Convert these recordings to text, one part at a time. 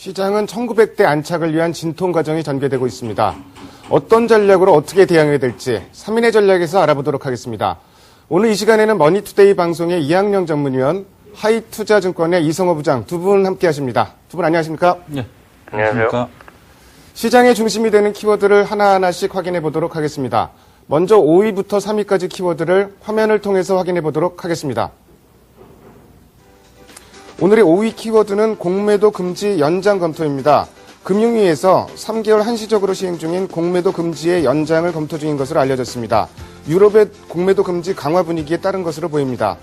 시장은 1900대 안착을 위한 진통 과정이 전개되고 있습니다. 어떤 전략으로 어떻게 대응해야 될지 3인의 전략에서 알아보도록 하겠습니다. 오늘 이 시간에는 머니투데이 방송의 이학영 전문위원, 하이투자증권의 이성호 부장 두 분 함께 하십니다. 두 분 안녕하십니까? 네. 안녕하세요. 시장의 중심이 되는 키워드를 하나하나씩 확인해 보도록 하겠습니다. 먼저 5위부터 3위까지 키워드를 화면을 통해서 확인해 보도록 하겠습니다. 오늘의 5위 키워드는 공매도 금지 연장 검토입니다. 금융위에서 3개월 한시적으로 시행 중인 공매도 금지의 연장을 검토 중인 것으로 알려졌습니다. 유럽의 공매도 금지 강화 분위기에 따른 것으로 보입니다.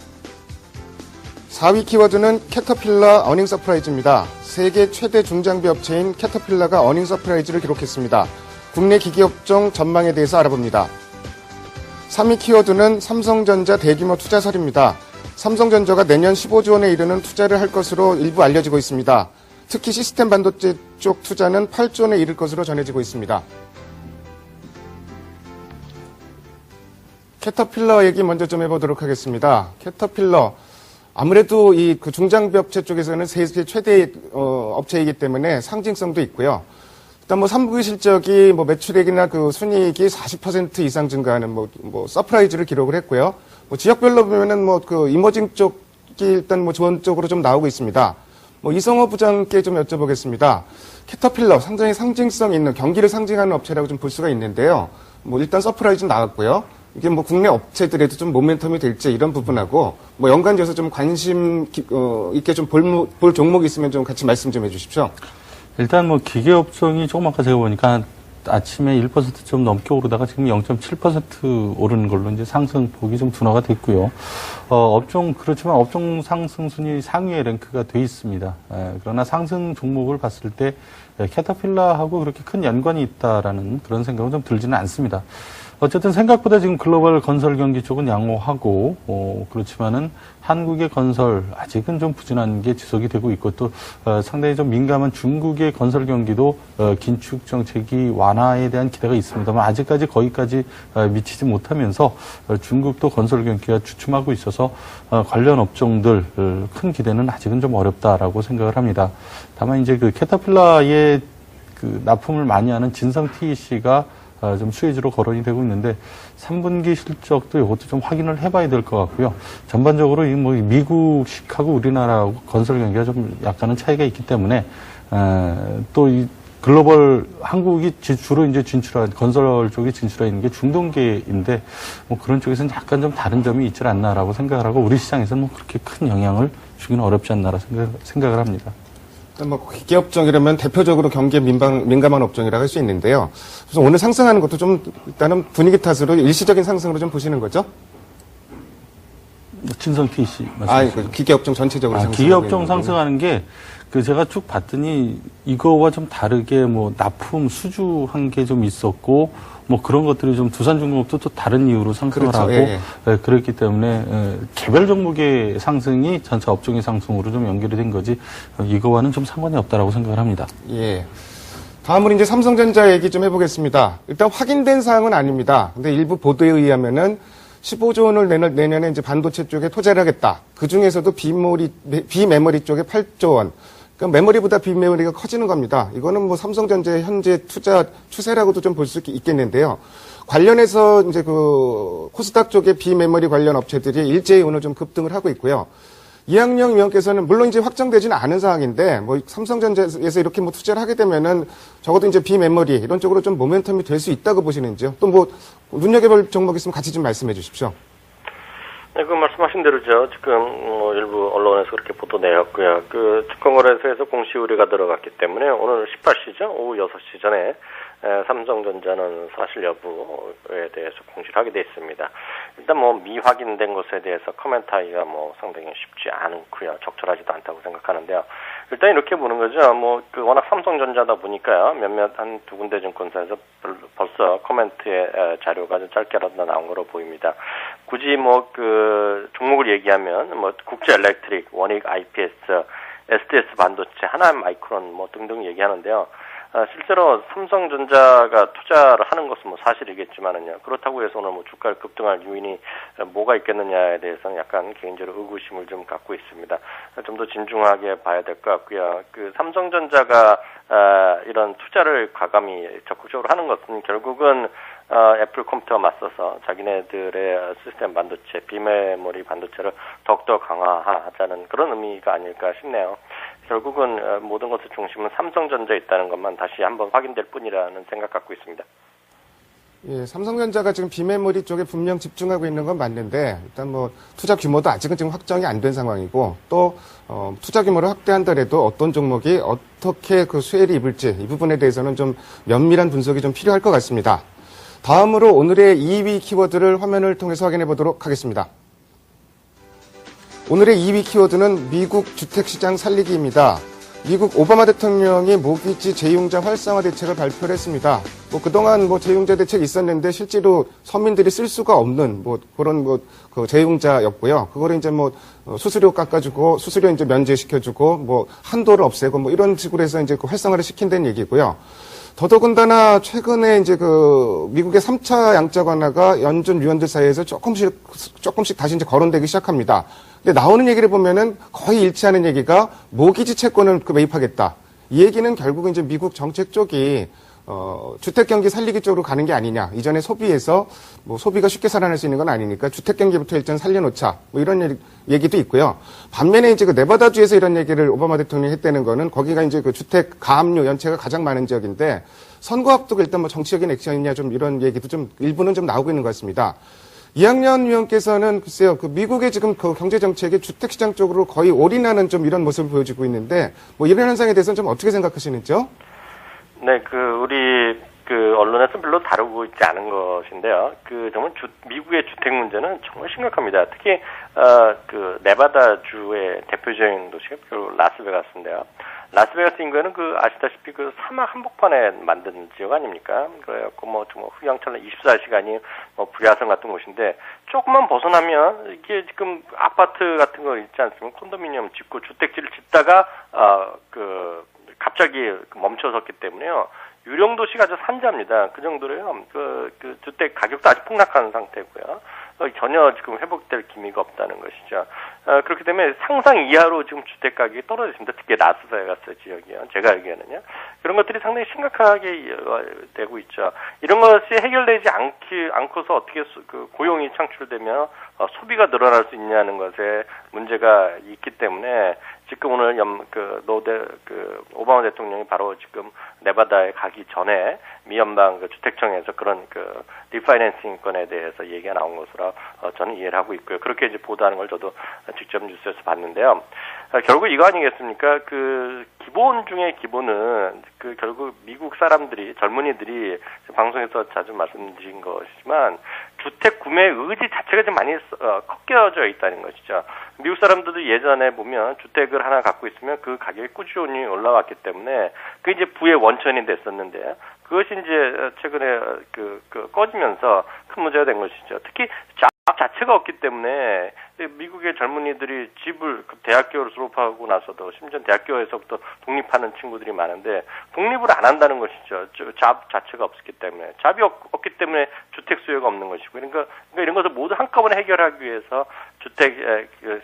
4위 키워드는 캐터필러 어닝 서프라이즈입니다. 세계 최대 중장비 업체인 캐터필러가 어닝 서프라이즈를 기록했습니다. 국내 기기업종 전망에 대해서 알아봅니다. 3위 키워드는 삼성전자 대규모 투자설입니다. 삼성전자가 내년 15조 원에 이르는 투자를 할 것으로 일부 알려지고 있습니다. 특히 시스템 반도체 쪽 투자는 8조 원에 이를 것으로 전해지고 있습니다. 캐터필러 얘기 먼저 좀 해보도록 하겠습니다. 캐터필러 아무래도 이 중장비 업체 쪽에서는 세계 최대 업체이기 때문에 상징성도 있고요. 일단 3분기 실적이 매출액이나 순이익이 40% 이상 증가하는 서프라이즈를 기록을 했고요. 지역별로 보면은 이머징 쪽이 일단 좋은 쪽으로 좀 나오고 있습니다. 이성호 부장께 좀 여쭤보겠습니다. 캐터필러 상당히 상징성 있는 경기를 상징하는 업체라고 좀 볼 수가 있는데요. 일단 서프라이즈는 나왔고요. 이게 국내 업체들에도 좀 모멘텀이 될지 이런 부분하고 연관지어서 좀 관심 있게 좀 볼 종목이 있으면 좀 같이 말씀 좀 해주십시오. 일단 기계업종이 조금 아까 제가 보니까 아침에 1% 좀 넘게 오르다가 지금 0.7% 오르는 걸로 이제 상승폭이 좀 둔화가 됐고요. 그렇지만 업종 상승 순위 상위에 랭크가 돼 있습니다. 그러나 상승 종목을 봤을 때 캐터필러하고 그렇게 큰 연관이 있다라는 그런 생각은 좀 들지는 않습니다. 어쨌든 생각보다 지금 글로벌 건설 경기 쪽은 양호하고, 그렇지만은 한국의 건설 아직은 좀 부진한 게 지속이 되고 있고 또, 상당히 좀 민감한 중국의 건설 경기도, 긴축 정책이 완화에 대한 기대가 있습니다만 아직까지 거기까지 미치지 못하면서 중국도 건설 경기가 주춤하고 있어서 관련 업종들 큰 기대는 아직은 좀 어렵다라고 생각을 합니다. 다만 이제 캐터필러의 납품을 많이 하는 진성 TEC가 좀 수혜주로 거론이 되고 있는데 3분기 실적도 이것도 좀 확인을 해봐야 될 것 같고요. 전반적으로 미국식하고 우리나라하고 건설 경기가 좀 약간은 차이가 있기 때문에 또 이 글로벌 한국이 주로 이제 건설 쪽에 진출해 있는 게 중동계인데 그런 쪽에서는 약간 좀 다른 점이 있지 않나라고 생각을 하고 우리 시장에서는 그렇게 큰 영향을 주기는 어렵지 않나라 생각을 합니다. 기계업종이라면 대표적으로 경기에 민감한 업종이라고 할 수 있는데요. 그래서 오늘 상승하는 것도 좀 일단은 분위기 탓으로 일시적인 상승으로 좀 보시는 거죠? 진성 TEC 말씀하시죠. 기계업종 전체적으로 상승하는 기계업종 상승하는 게 제가 쭉 봤더니 이거와 좀 다르게 납품 수주한 게 좀 있었고 그런 것들이 좀 두산중공업도 또 다른 이유로 상승을 그렇죠. 하고 예. 그렇기 때문에 개별 종목의 상승이 전체 업종의 상승으로 좀 연결이 된 거지 이거와는 좀 상관이 없다라고 생각을 합니다. 예. 다음으로 이제 삼성전자 얘기 좀 해보겠습니다. 일단 확인된 사항은 아닙니다. 근데 일부 보도에 의하면은 15조 원을 내년에 이제 반도체 쪽에 투자를 하겠다. 그 중에서도 비메모리 쪽에 8조 원. 그러니까 메모리보다 비메모리가 커지는 겁니다. 이거는 삼성전자의 현재 투자 추세라고도 좀 볼 수 있겠는데요. 관련해서 이제 코스닥 쪽의 비메모리 관련 업체들이 일제히 오늘 좀 급등을 하고 있고요. 이학영 위원께서는 물론 이제 확정되지는 않은 상황인데 삼성전자에서 이렇게 투자를 하게 되면은 적어도 이제 비메모리 이런 쪽으로 좀 모멘텀이 될 수 있다고 보시는지요? 또 눈여겨볼 종목 있으면 같이 좀 말씀해 주십시오. 네, 말씀하신 대로죠. 지금 일부 언론에서 그렇게 보도 내었고요. 증권거래소에서 공시 의뢰가 들어갔기 때문에 오늘 18시죠. 오후 6시 전에 삼성전자는 사실 여부에 대해서 공시를 하게 돼 있습니다. 일단 미확인된 것에 대해서 코멘트하기가 상당히 쉽지 않고요. 적절하지도 않다고 생각하는데요. 일단 이렇게 보는 거죠. 워낙 삼성전자다 보니까요. 몇몇 한 두 군데 증권사에서 벌써 코멘트의 자료가 좀 짧게라도 나온 거로 보입니다. 굳이 종목을 얘기하면 국제 엘렉트릭, 원익 IPS, SDS 반도체, 하나마이크론 등등 얘기하는데요. 실제로 삼성전자가 투자를 하는 것은 뭐 사실이겠지만은요. 그렇다고 해서 오늘 뭐 주가를 급등할 요인이 뭐가 있겠느냐에 대해서는 약간 개인적으로 의구심을 좀 갖고 있습니다. 좀 더 진중하게 봐야 될 것 같고요. 그 삼성전자가 이런 투자를 과감히 적극적으로 하는 것은 결국은 애플 컴퓨터와 맞서서 자기네들의 시스템 반도체, 비메모리 반도체를 더욱더 강화하자는 그런 의미가 아닐까 싶네요. 결국은 모든 것의 중심은 삼성전자에 있다는 것만 다시 한번 확인될 뿐이라는 생각 갖고 있습니다. 예, 삼성전자가 지금 비메모리 쪽에 분명 집중하고 있는 건 맞는데 일단 뭐 투자 규모도 아직은 지금 확정이 안 된 상황이고 또 투자 규모를 확대한다래도 어떤 종목이 어떻게 그 수혜를 입을지 이 부분에 대해서는 좀 면밀한 분석이 좀 필요할 것 같습니다. 다음으로 오늘의 2위 키워드를 화면을 통해서 확인해 보도록 하겠습니다. 오늘의 2위 키워드는 미국 주택시장 살리기입니다. 미국 오바마 대통령이 모기지 재융자 활성화 대책을 발표를 했습니다. 뭐 그동안 뭐 재융자 대책이 있었는데 실제로 서민들이 쓸 수가 없는 뭐 그런 그 재융자였고요. 그거를 이제 뭐 수수료 깎아주고 수수료 이제 면제시켜주고 뭐 한도를 없애고 뭐 이런 식으로 해서 이제 그 활성화를 시킨다는 얘기고요. 더더군다나 최근에 이제 그 미국의 3차 양적 완화가 연준 위원들 사이에서 조금씩 다시 이제 거론되기 시작합니다. 근데 나오는 얘기를 보면은 거의 일치하는 얘기가 모기지 채권을 매입하겠다. 이 얘기는 결국은 이제 미국 정책 쪽이 주택 경기 살리기 쪽으로 가는 게 아니냐. 이전에 소비에서 뭐 소비가 쉽게 살아날 수 있는 건 아니니까 주택 경기부터 일단 살려놓자. 뭐 이런 얘기도 있고요. 반면에 이제 그 네바다주에서 이런 얘기를 오바마 대통령이 했다는 거는 거기가 이제 그 주택 가압류 연체가 가장 많은 지역인데 선거 앞두고 일단 뭐 정치적인 액션이냐 좀 이런 얘기도 좀 일부는 좀 나오고 있는 것 같습니다. 이학년 위원께서는 글쎄요, 그 미국의 지금 그 경제 정책이 주택시장 쪽으로 거의 올인하는 좀 이런 모습을 보여주고 있는데 뭐 이런 현상에 대해서는 좀 어떻게 생각하시는지요? 네, 우리 언론에서 별로 다루고 있지 않은 것인데요. 정말 미국의 주택 문제는 정말 심각합니다. 특히 네바다주의 대표적인 도시가 라스베가스인데요. 라스베가스 인구에는 아시다시피 사막 한복판에 만든 지역 아닙니까? 그래갖고 뭐 후양처럼 24시간이 뭐 불야성 같은 곳인데 조금만 벗어나면 이게 지금 아파트 같은 거 있지 않습니까? 콘도미니엄 짓고 주택지를 짓다가 갑자기 멈춰섰기 때문에요. 유령 도시가 아주 산자입니다. 그 정도로요. 주택 가격도 아주 폭락한 상태고요. 전혀 지금 회복될 기미가 없다는 것이죠. 그렇기 때문에 상상 이하로 지금 주택 가격이 떨어졌습니다. 특히 라스베가스 지역이요. 제가 알기에는요. 그런 것들이 상당히 심각하게 되고 있죠. 이런 것이 해결되지 않고서 어떻게 고용이 창출되며 소비가 늘어날 수 있냐는 것에 문제가 있기 때문에 지금 오늘 오바마 대통령이 바로 지금 네바다에 가기 전에 미 연방 주택청에서 그런 리파이낸싱 건에 대해서 얘기가 나온 것으로 저는 이해를 하고 있고요. 그렇게 이제 보도하는 걸 저도 직접 뉴스에서 봤는데요. 결국 이거 아니겠습니까? 기본 중에 기본은 결국 미국 사람들이 젊은이들이 방송에서 자주 말씀드린 것이지만 주택 구매 의지 자체가 좀 많이 꺾여져 있다는 것이죠. 미국 사람들도 예전에 보면 주택을 하나 갖고 있으면 그 가격이 꾸준히 올라왔기 때문에 그게 이제 부의 원천이 됐었는데요. 그것이 이제 최근에 꺼지면서 큰 문제가 된 것이죠. 특히 잡 자체가 없기 때문에 미국의 젊은이들이 집을 대학교를 졸업하고 나서도 심지어 대학교에서부터 독립하는 친구들이 많은데 독립을 안 한다는 것이죠. 잡 자체가 없었기 때문에. 잡이 없기 때문에 주택 수요가 없는 것이고 그러니까 이런 것을 모두 한꺼번에 해결하기 위해서 주택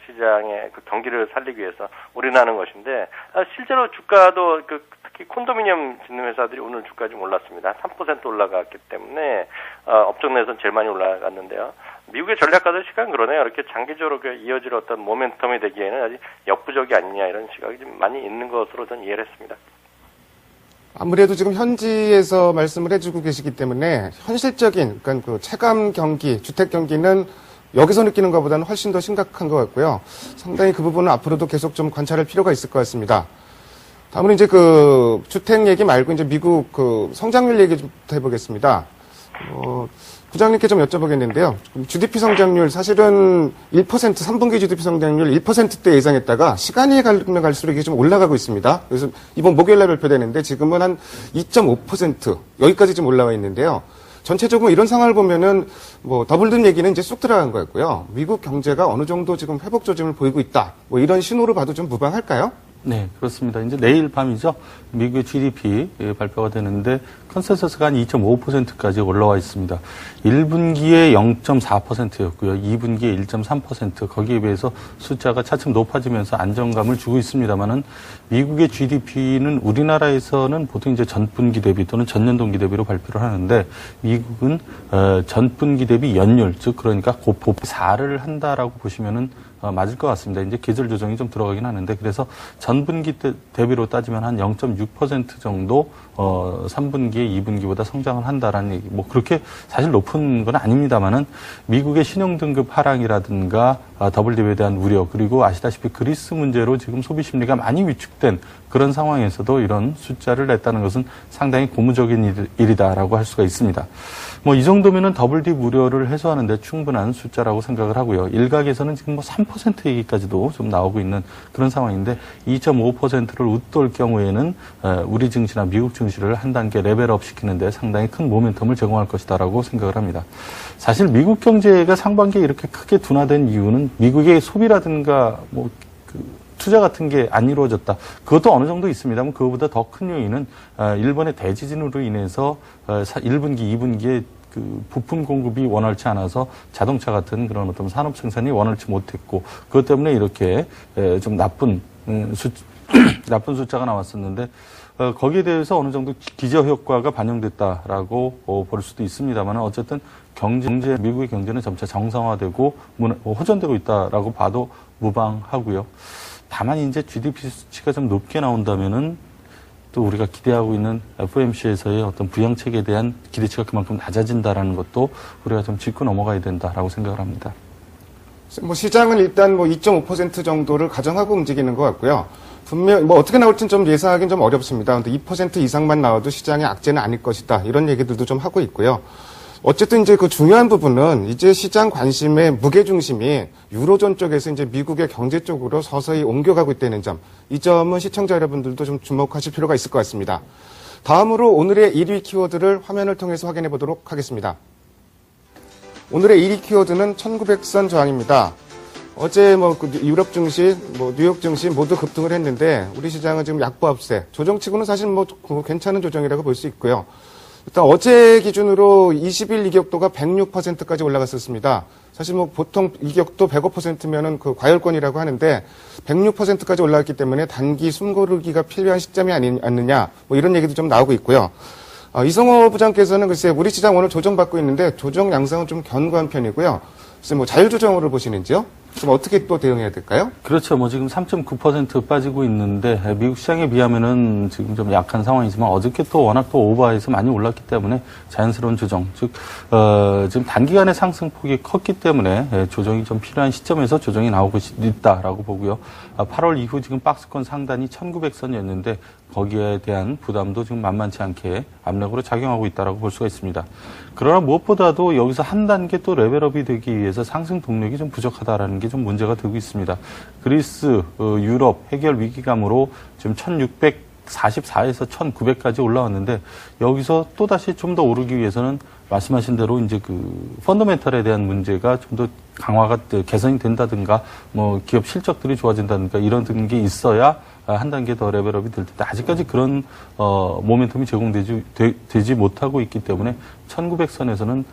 시장의 경기를 살리기 위해서 올인하는 것인데 실제로 주가도 특히 콘도미니엄 짓는 회사들이 오늘 주가 좀 올랐습니다. 3% 올라갔기 때문에 업종 내에서는 제일 많이 올라갔는데요. 미국의 전략가들 시각은 그러네요. 이렇게 장기적으로 이어질 어떤 모멘텀이 되기에는 아직 역부족이 아니냐 이런 시각이 좀 많이 있는 것으로 저는 이해를 했습니다. 아무래도 지금 현지에서 말씀을 해주고 계시기 때문에 현실적인 그러니까 체감 경기, 주택 경기는 여기서 느끼는 것보다는 훨씬 더 심각한 것 같고요. 상당히 그 부분은 앞으로도 계속 좀 관찰할 필요가 있을 것 같습니다. 다음으로 이제 주택 얘기 말고 이제 미국 성장률 얘기 좀 해보겠습니다. 부장님께 좀 여쭤보겠는데요. GDP 성장률 사실은 1%, 3분기 GDP 성장률 1%대 예상했다가 시간이 가면 갈수록 이게 좀 올라가고 있습니다. 그래서 이번 목요일 날 발표되는데 지금은 한 2.5% 여기까지 좀 올라와 있는데요. 전체적으로 이런 상황을 보면은 더블든 얘기는 이제 쑥 들어간 거였고요. 미국 경제가 어느 정도 지금 회복 조짐을 보이고 있다. 이런 신호로 봐도 좀 무방할까요? 네, 그렇습니다. 이제 내일 밤이죠. 미국의 GDP 발표가 되는데 컨센서스가 한 2.5%까지 올라와 있습니다. 1분기에 0.4%였고요. 2분기에 1.3%. 거기에 비해서 숫자가 차츰 높아지면서 안정감을 주고 있습니다만은 미국의 GDP는 우리나라에서는 보통 이제 전분기 대비 또는 전년 동기 대비로 발표를 하는데 미국은 전분기 대비 연율, 즉 그러니까 고폭 4를 한다라고 보시면은 맞을 것 같습니다. 이제 계절 조정이 좀 들어가긴 하는데 그래서 전분기 대비로 따지면 한 0.6% 정도 3분기에 2분기보다 성장을 한다라는 얘기. 뭐 그렇게 사실 높은 건 아닙니다만은 미국의 신용등급 하락이라든가 WTI에 대한 우려 그리고 아시다시피 그리스 문제로 지금 소비 심리가 많이 위축된 그런 상황에서도 이런 숫자를 냈다는 것은 상당히 고무적인 일이다라고 할 수가 있습니다. 뭐 이 정도면은 WTI 우려를 해소하는데 충분한 숫자라고 생각을 하고요. 일각에서는 지금 뭐 3% 얘기까지도 좀 나오고 있는 그런 상황인데 2.5%를 웃돌 경우에는 우리 증시나 미국 증시를 한 단계 레벨업 시키는데 상당히 큰 모멘텀을 제공할 것이다라고 생각을 합니다. 사실 미국 경제가 상반기에 이렇게 크게 둔화된 이유는 미국의 소비라든가 뭐 투자 같은 게 안 이루어졌다. 그것도 어느 정도 있습니다만 그거보다 더 큰 요인은 일본의 대지진으로 인해서 1분기, 2분기에 그 부품 공급이 원활치 않아서 자동차 같은 그런 어떤 산업 생산이 원활치 못했고 그것 때문에 이렇게 좀 나쁜 숫자가 나왔었는데 거기에 대해서 어느 정도 기저 효과가 반영됐다라고 볼 수도 있습니다만 어쨌든 미국의 경제는 점차 정상화되고 호전되고 있다라고 봐도 무방하고요. 다만 이제 GDP 수치가 좀 높게 나온다면은 또 우리가 기대하고 있는 FOMC에서의 어떤 부양책에 대한 기대치가 그만큼 낮아진다라는 것도 우리가 좀 짚고 넘어가야 된다라고 생각을 합니다. 뭐 시장은 일단 뭐 2.5% 정도를 가정하고 움직이는 것 같고요. 분명 뭐 어떻게 나올지는 좀 예상하기는 좀 어렵습니다. 근데 2% 이상만 나와도 시장의 악재는 아닐 것이다. 이런 얘기들도 좀 하고 있고요. 어쨌든 이제 그 중요한 부분은 이제 시장 관심의 무게중심이 유로존 쪽에서 이제 미국의 경제 쪽으로 서서히 옮겨가고 있다는 점. 이 점은 시청자 여러분들도 좀 주목하실 필요가 있을 것 같습니다. 다음으로 오늘의 1위 키워드를 화면을 통해서 확인해 보도록 하겠습니다. 오늘의 1위 키워드는 1900선 저항입니다. 어제 뭐 유럽 증시, 뭐 뉴욕 증시 모두 급등을 했는데 우리 시장은 지금 약보합세. 조정치고는 사실 뭐 괜찮은 조정이라고 볼 수 있고요. 일단 어제 기준으로 20일 이격도가 106%까지 올라갔었습니다. 사실 뭐 보통 이격도 105%면은 그 과열권이라고 하는데 106%까지 올라갔기 때문에 단기 숨고르기가 필요한 시점이 아니냐 뭐 이런 얘기도 좀 나오고 있고요. 이성호 부장께서는 글쎄 우리 시장 오늘 조정받고 있는데 조정 양상은 좀 견고한 편이고요. 글쎄 뭐 자율조정으로 보시는지요? 좀 어떻게 또 대응해야 될까요? 그렇죠. 뭐 지금 3.9% 빠지고 있는데 미국 시장에 비하면은 지금 좀 약한 상황이지만 어저께 또 워낙 또 오버해서 많이 올랐기 때문에 자연스러운 조정. 즉 지금 단기간에 상승폭이 컸기 때문에 조정이 좀 필요한 시점에서 조정이 나오고 있다라고 보고요. 8월 이후 지금 박스권 상단이 1900선이었는데 거기에 대한 부담도 지금 만만치 않게 압력으로 작용하고 있다라고 볼 수가 있습니다. 그러나 무엇보다도 여기서 한 단계 또 레벨업이 되기 위해서 상승 동력이 좀 부족하다라는 게 좀 문제가 되고 있습니다. 그리스, 유럽 해결 위기감으로 지금 1644에서 1900까지 올라왔는데 여기서 또다시 좀 더 오르기 위해서는 말씀하신 대로 이제 그 펀더멘털에 대한 문제가 좀 더 강화가 개선이 된다든가 뭐 기업 실적들이 좋아진다든가 이런 게 있어야 한 단계 더 레벨업이 될 텐데 아직까지 그런 모멘텀이 제공되지 못하고 있기 때문에 1900선에서는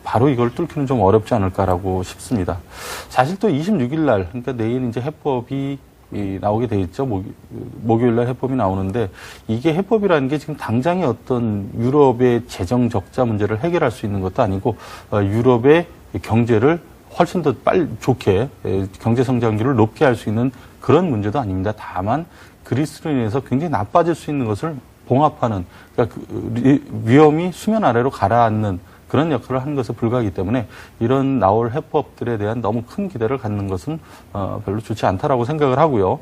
바로 이걸 뚫기는 좀 어렵지 않을까라고 싶습니다. 사실 또 26일 날 그러니까 내일 이제 해법이 나오게 돼 있죠. 목요일 날 해법이 나오는데 이게 해법이라는 게 지금 당장의 어떤 유럽의 재정 적자 문제를 해결할 수 있는 것도 아니고 유럽의 경제를 훨씬 더 좋게 경제 성장률을 높게 할 수 있는 그런 문제도 아닙니다. 다만 그리스로 인해서 굉장히 나빠질 수 있는 것을 봉합하는 그러니까 위험이 수면 아래로 가라앉는 그런 역할을 하는 것에 불과하기 때문에 이런 나올 해법들에 대한 너무 큰 기대를 갖는 것은 별로 좋지 않다라고 생각을 하고요.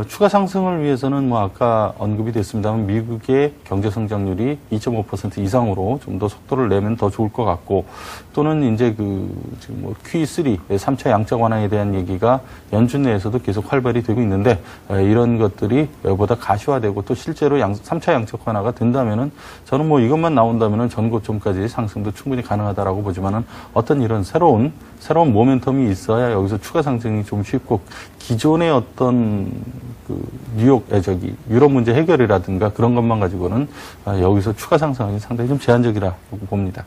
추가 상승을 위해서는 뭐 아까 언급이 됐습니다만 미국의 경제 성장률이 2.5% 이상으로 좀 더 속도를 내면 더 좋을 것 같고 또는 이제 지금 뭐 Q3 3차 양적 완화에 대한 얘기가 연준 내에서도 계속 활발히 되고 있는데 이런 것들이 보다 가시화되고 또 실제로 3차 양적 완화가 된다면은 저는 뭐 이것만 나온다면은 전고점까지 상승 상승도 충분히 가능하다라고 보지만은 어떤 이런 새로운 모멘텀이 있어야 여기서 추가 상승이 좀 쉽고 기존의 어떤 그 유럽 문제 해결이라든가 그런 것만 가지고는 여기서 추가 상승하기 상당히 좀 제한적이라고 봅니다.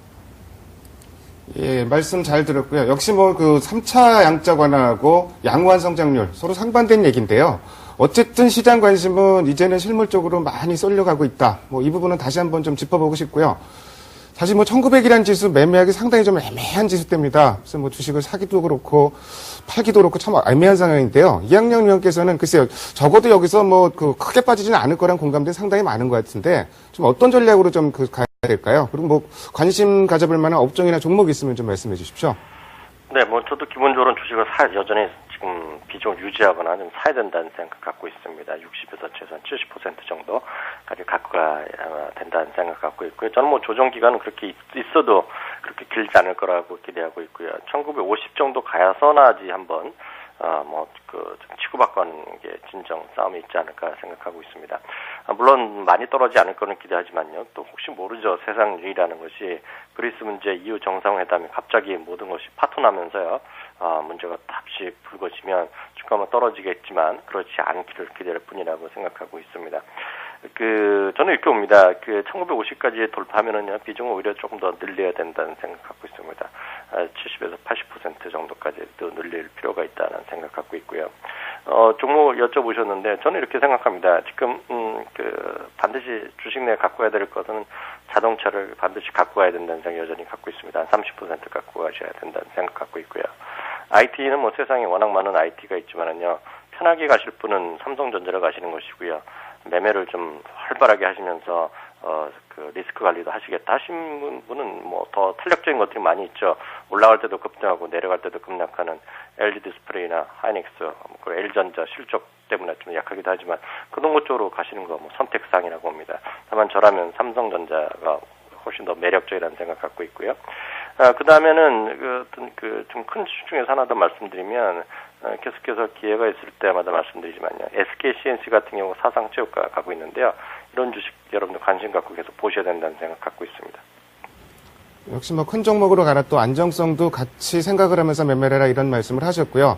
예, 말씀 잘 들었고요. 역시 뭐 그 3차 양적 완화하고 양호한 성장률 서로 상반된 얘기인데요. 어쨌든 시장 관심은 이제는 실물 쪽으로 많이 쏠려가고 있다. 뭐 이 부분은 다시 한번 좀 짚어보고 싶고요. 사실 뭐 1900이라는 지수 매매하기 상당히 좀 애매한 지수대입니다. 그래서 뭐 주식을 사기도 그렇고 팔기도 그렇고 참 애매한 상황인데요. 이학년 위원께서는 글쎄요, 적어도 여기서 뭐 그 크게 빠지지는 않을 거란 공감대 상당히 많은 것 같은데 좀 어떤 전략으로 좀 그 가야 될까요? 그리고 뭐 관심 가져볼 만한 업종이나 종목이 있으면 좀 말씀해 주십시오. 네, 뭐 저도 기본적으로는 주식을 여전히 지금 비중을 유지하거나 좀 사야 된다는 생각 갖고 있습니다. 60에서 최소한 70% 정도까지 갖고 가야 된다는 생각 갖고 있고요. 저는 뭐 조정 기간은 그렇게 있어도 그렇게 길지 않을 거라고 기대하고 있고요. 1950 정도 가야서나지 한번 좀 치고받고 하는 게 진정 싸움이 있지 않을까 생각하고 있습니다. 물론 많이 떨어지지 않을 거는 기대하지만요. 또 혹시 모르죠. 세상 일이라는 것이 그리스 문제 이후 정상회담이 갑자기 모든 것이 파토나면서요. 문제가 다시 불거지면 주가만 떨어지겠지만 그렇지 않기를 기대할 뿐이라고 생각하고 있습니다. 저는 이렇게 봅니다. 1950까지 돌파하면은요, 비중을 오히려 조금 더 늘려야 된다는 생각 갖고 있습니다. 70에서 80% 정도까지 또 늘릴 필요가 있다는 생각 갖고 있고요. 종목 여쭤보셨는데, 저는 이렇게 생각합니다. 지금, 반드시 주식 내에 갖고 가야 될 것은 자동차를 반드시 갖고 가야 된다는 생각 여전히 갖고 있습니다. 30% 갖고 가셔야 된다는 생각 갖고 있고요. IT는 뭐 세상에 워낙 많은 IT가 있지만은요, 편하게 가실 분은 삼성전자를 가시는 것이고요. 매매를 좀 활발하게 하시면서 리스크 관리도 하시겠다 하신 분은 뭐 더 탄력적인 것들이 많이 있죠. 올라갈 때도 급등하고 내려갈 때도 급락하는 LG 디스플레이나 하이닉스, 그리고 L전자 실적 때문에 좀 약하기도 하지만 그런 것 쪽으로 가시는 거 뭐 선택사항이라고 봅니다. 다만 저라면 삼성전자가 훨씬 더 매력적이라는 생각 갖고 있고요. 그 다음에는 좀 큰 주식 중에서 하나 더 말씀드리면 계속해서 기회가 있을 때마다 말씀드리지만요. SK CNC 같은 경우 사상 최고가 가고 있는데요. 이런 주식 여러분들 관심 갖고 계속 보셔야 된다는 생각 갖고 있습니다. 역시 뭐 큰 종목으로 가나 또 안정성도 같이 생각을 하면서 매매를 해라 이런 말씀을 하셨고요.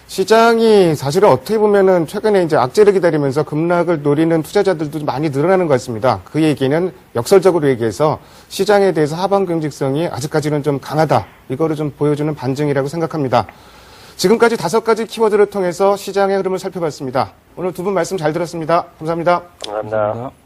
시장이 사실은 어떻게 보면은 최근에 이제 악재를 기다리면서 급락을 노리는 투자자들도 많이 늘어나는 것 같습니다. 그 얘기는 역설적으로 얘기해서 시장에 대해서 하방 경직성이 아직까지는 좀 강하다. 이거를 좀 보여주는 반증이라고 생각합니다. 지금까지 5가지 키워드를 통해서 시장의 흐름을 살펴봤습니다. 오늘 두 분 말씀 잘 들었습니다. 감사합니다. 감사합니다.